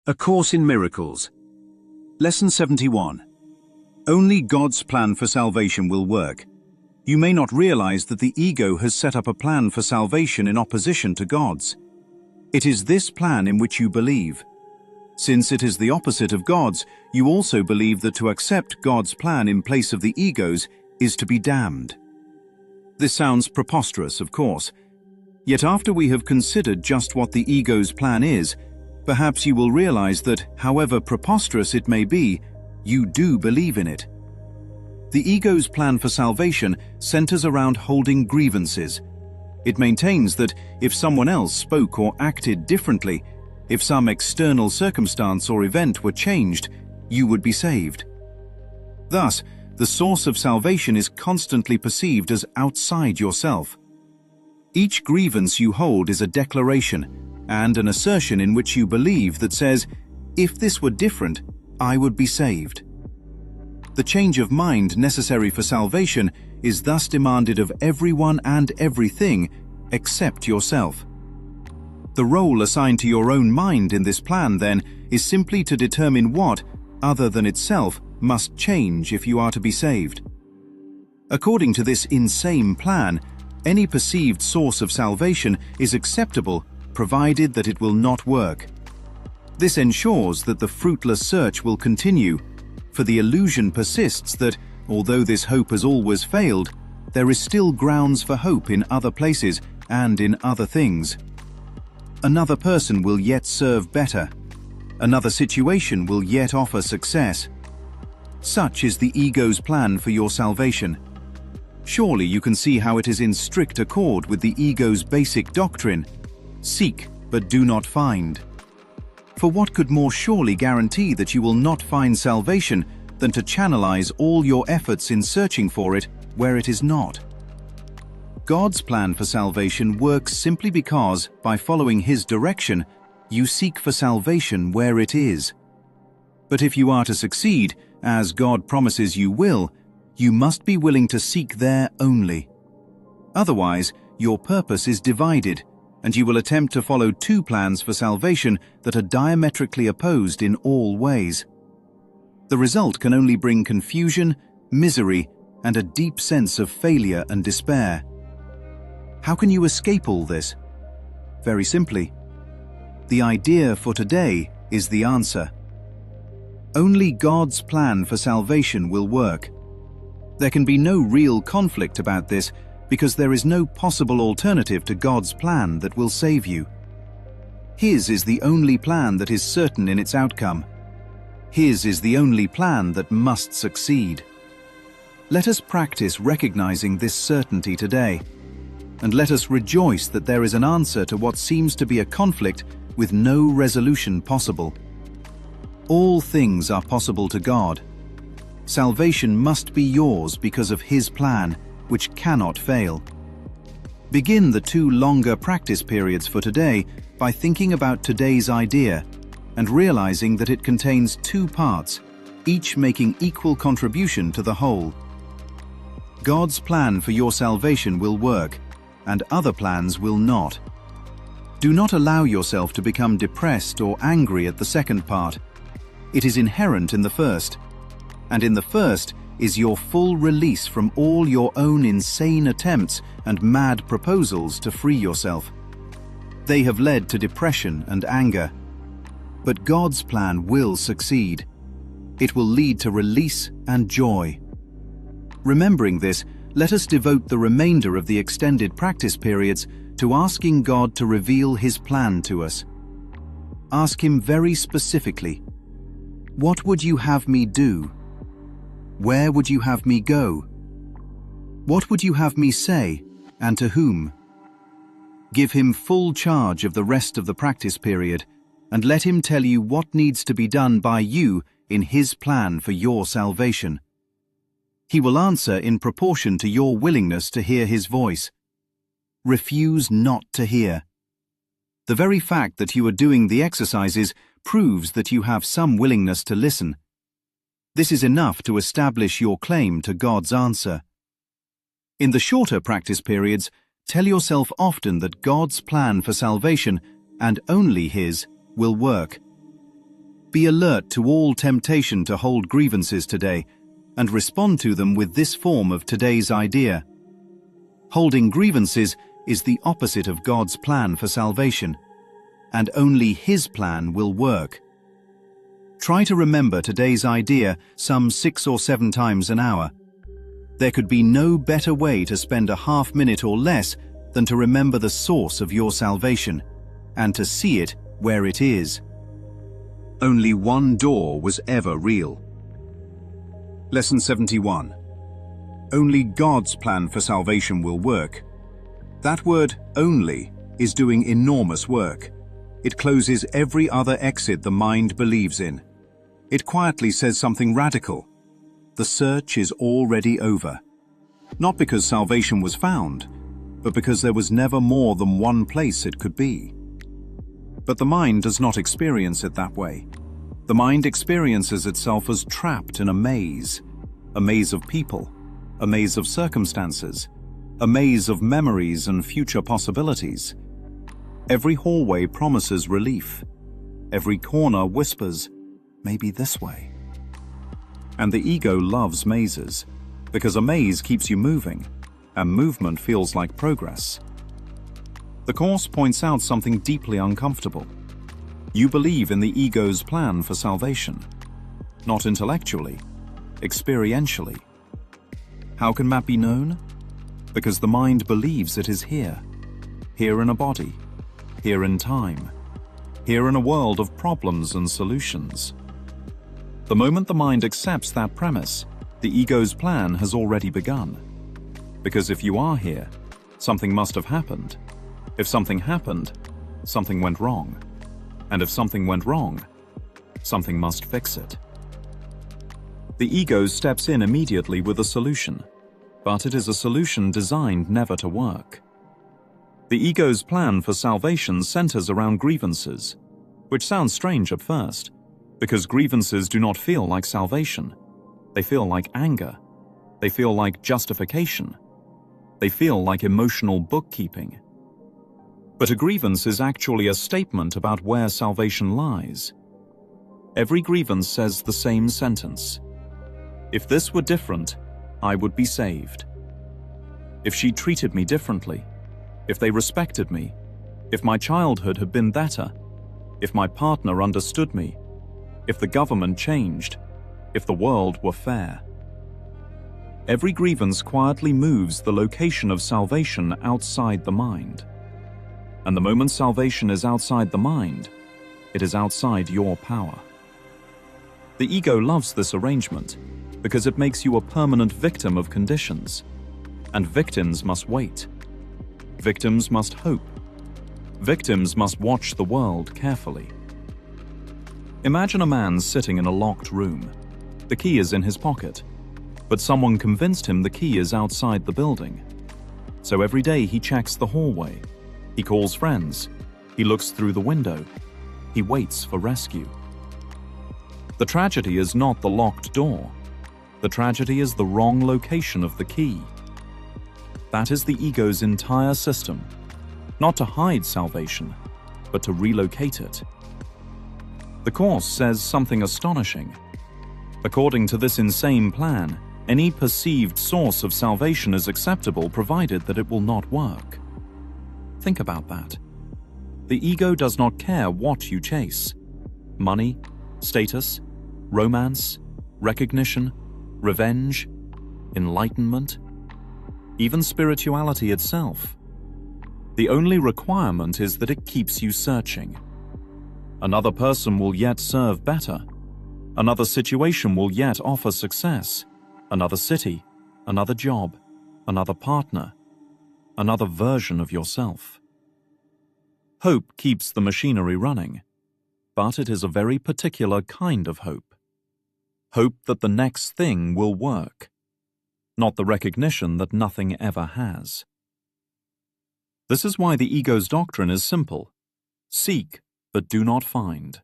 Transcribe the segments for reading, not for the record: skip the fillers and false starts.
A Course in Miracles. Lesson 71. Only God's plan for salvation will work. You may not realize that the ego has set up a plan for salvation in opposition to God's. It is this plan in which you believe. Since it is the opposite of God's, you also believe that to accept God's plan in place of the ego's is to be damned. This sounds preposterous, of course. Yet after we have considered just what the ego's plan is, perhaps you will realize that, however preposterous it may be, you do believe in it. The ego's plan for salvation centers around holding grievances. It maintains that if someone else spoke or acted differently, if some external circumstance or event were changed, you would be saved. Thus, the source of salvation is constantly perceived as outside yourself. Each grievance you hold is a declaration and an assertion in which you believe that says, if this were different, I would be saved. The change of mind necessary for salvation is thus demanded of everyone and everything except yourself. The role assigned to your own mind in this plan, then, is simply to determine what, other than itself, must change if you are to be saved. According to this insane plan, any perceived source of salvation is acceptable provided that it will not work. This ensures that the fruitless search will continue, for the illusion persists that, although this hope has always failed, there is still grounds for hope in other places and in other things. Another person will yet serve better. Another situation will yet offer success. Such is the ego's plan for your salvation. Surely you can see how it is in strict accord with the ego's basic doctrine: seek, but do not find. For what could more surely guarantee that you will not find salvation than to channelize all your efforts in searching for it where it is not? God's plan for salvation works simply because, by following His direction, you seek for salvation where it is. But if you are to succeed, as God promises you will, you must be willing to seek there only. Otherwise, your purpose is divided, and you will attempt to follow two plans for salvation that are diametrically opposed in all ways. The result can only bring confusion, misery, and a deep sense of failure and despair. How can you escape all this? Very simply. The idea for today is the answer. Only God's plan for salvation will work. There can be no real conflict about this, because there is no possible alternative to God's plan that will save you. His is the only plan that is certain in its outcome. His is the only plan that must succeed. Let us practice recognizing this certainty today, and let us rejoice that there is an answer to what seems to be a conflict with no resolution possible. All things are possible to God. Salvation must be yours because of His plan, which cannot fail. Begin the 2 longer practice periods for today by thinking about today's idea and realizing that it contains 2 parts, each making equal contribution to the whole. God's plan for your salvation will work, and other plans will not. Do not allow yourself to become depressed or angry at the second part. It is inherent in the first, and in the first is your full release from all your own insane attempts and mad proposals to free yourself. They have led to depression and anger. But God's plan will succeed. It will lead to release and joy. Remembering this, let us devote the remainder of the extended practice periods to asking God to reveal His plan to us. Ask Him very specifically, what would you have me do? Where would you have me go? What would you have me say, and to whom? Give Him full charge of the rest of the practice period, and let Him tell you what needs to be done by you in His plan for your salvation. He will answer in proportion to your willingness to hear His voice. Refuse not to hear. The very fact that you are doing the exercises proves that you have some willingness to listen. This is enough to establish your claim to God's answer. In the shorter practice periods, tell yourself often that God's plan for salvation, and only His, will work. Be alert to all temptation to hold grievances today and respond to them with this form of today's idea. Holding grievances is the opposite of God's plan for salvation, and only His plan will work. Try to remember today's idea some 6 or 7 times an hour. There could be no better way to spend a half minute or less than to remember the source of your salvation and to see it where it is. Only one door was ever real. Lesson 71. Only God's plan for salvation will work. That word, only, is doing enormous work. It closes every other exit the mind believes in. It quietly says something radical. The search is already over. Not because salvation was found, but because there was never more than one place it could be. But the mind does not experience it that way. The mind experiences itself as trapped in a maze of people, a maze of circumstances, a maze of memories and future possibilities. Every hallway promises relief. Every corner whispers, maybe this way. And the ego loves mazes, because a maze keeps you moving, and movement feels like progress. The Course points out something deeply uncomfortable. You believe in the ego's plan for salvation, not intellectually, experientially. How can that be known? Because the mind believes it is here in a body, here in time, here in a world of problems and solutions. The moment the mind accepts that premise, the ego's plan has already begun. Because if you are here, something must have happened. If something happened, something went wrong. And if something went wrong, something must fix it. The ego steps in immediately with a solution, but it is a solution designed never to work. The ego's plan for salvation centers around grievances, which sounds strange at first, because grievances do not feel like salvation. They feel like anger. They feel like justification. They feel like emotional bookkeeping. But a grievance is actually a statement about where salvation lies. Every grievance says the same sentence. If this were different, I would be saved. If she treated me differently, if they respected me, if my childhood had been better, if my partner understood me, if the government changed, if the world were fair. Every grievance quietly moves the location of salvation outside the mind. And the moment salvation is outside the mind, it is outside your power. The ego loves this arrangement because it makes you a permanent victim of conditions. And victims must wait. Victims must hope. Victims must watch the world carefully. Imagine a man sitting in a locked room. The key is in his pocket, but someone convinced him the key is outside the building. So every day he checks the hallway. He calls friends. He looks through the window. He waits for rescue. The tragedy is not the locked door. The tragedy is the wrong location of the key. That is the ego's entire system, not to hide salvation, but to relocate it. The Course says something astonishing. According to this insane plan, any perceived source of salvation is acceptable provided that it will not work. Think about that. The ego does not care what you chase. Money, status, romance, recognition, revenge, enlightenment, even spirituality itself. The only requirement is that it keeps you searching. Another person will yet serve better. Another situation will yet offer success. Another city, another job, another partner, another version of yourself. Hope keeps the machinery running, but it is a very particular kind of hope. Hope that the next thing will work, not the recognition that nothing ever has. This is why the ego's doctrine is simple. Seek, but do not find.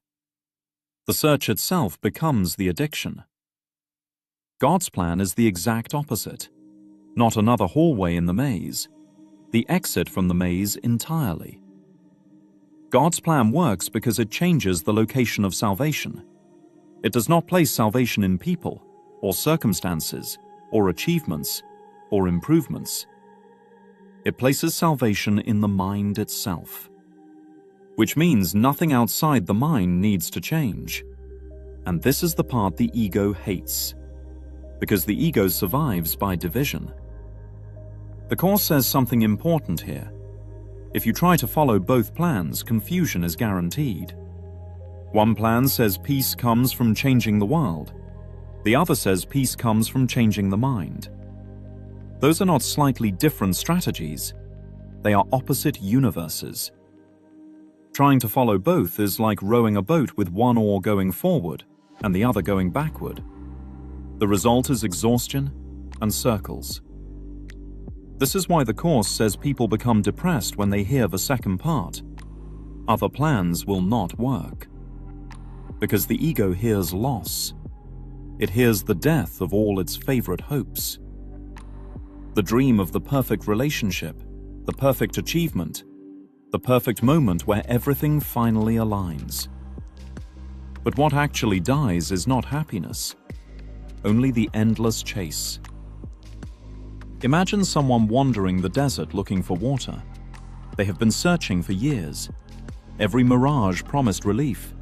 The search itself becomes the addiction. God's plan is the exact opposite. Not another hallway in the maze, the exit from the maze entirely. God's plan works because it changes the location of salvation. It does not place salvation in people, or circumstances, or achievements, or improvements. It places salvation in the mind itself, which means nothing outside the mind needs to change. And this is the part the ego hates, because the ego survives by division. The Course says something important here. If you try to follow both plans, confusion is guaranteed. One plan says peace comes from changing the world. The other says peace comes from changing the mind. Those are not slightly different strategies. They are opposite universes. Trying to follow both is like rowing a boat with one oar going forward and the other going backward. The result is exhaustion and circles. This is why the Course says people become depressed when they hear the second part. Other plans will not work. Because the ego hears loss. It hears the death of all its favorite hopes. The dream of the perfect relationship, the perfect achievement, the perfect moment where everything finally aligns. But what actually dies is not happiness, only the endless chase. Imagine someone wandering the desert looking for water. They have been searching for years. Every mirage promised relief.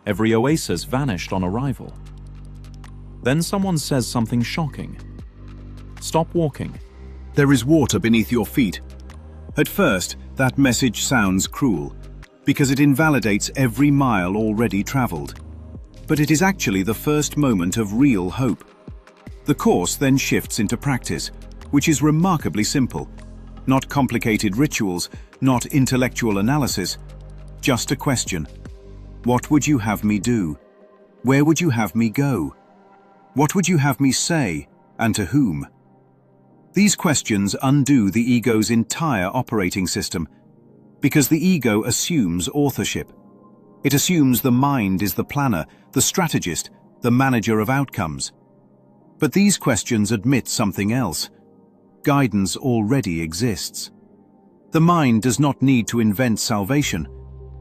Every oasis vanished on arrival. Then someone says something shocking. Stop walking. There is water beneath your feet. At first, that message sounds cruel, because it invalidates every mile already traveled. But it is actually the first moment of real hope. The Course then shifts into practice, which is remarkably simple. Not complicated rituals, not intellectual analysis, just a question. What would you have me do? Where would you have me go? What would you have me say, and to whom? These questions undo the ego's entire operating system, because the ego assumes authorship. It assumes the mind is the planner, the strategist, the manager of outcomes. But these questions admit something else. Guidance already exists. The mind does not need to invent salvation,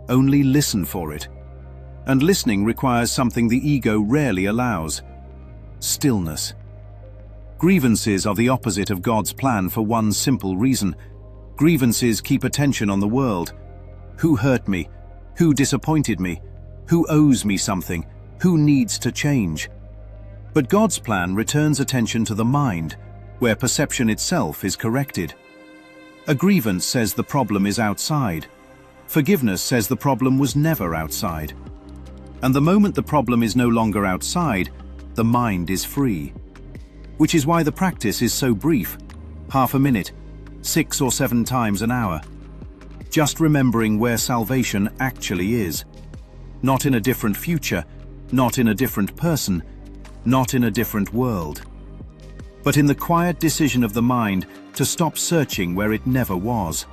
only listen for it. And listening requires something the ego rarely allows: stillness. Grievances are the opposite of God's plan for one simple reason. Grievances keep attention on the world. Who hurt me? Who disappointed me? Who owes me something? Who needs to change? But God's plan returns attention to the mind, where perception itself is corrected. A grievance says the problem is outside. Forgiveness says the problem was never outside. And the moment the problem is no longer outside, the mind is free. Which is why the practice is so brief, half a minute, 6 or 7 times an hour. Just remembering where salvation actually is. Not in a different future, not in a different person, not in a different world. But in the quiet decision of the mind to stop searching where it never was.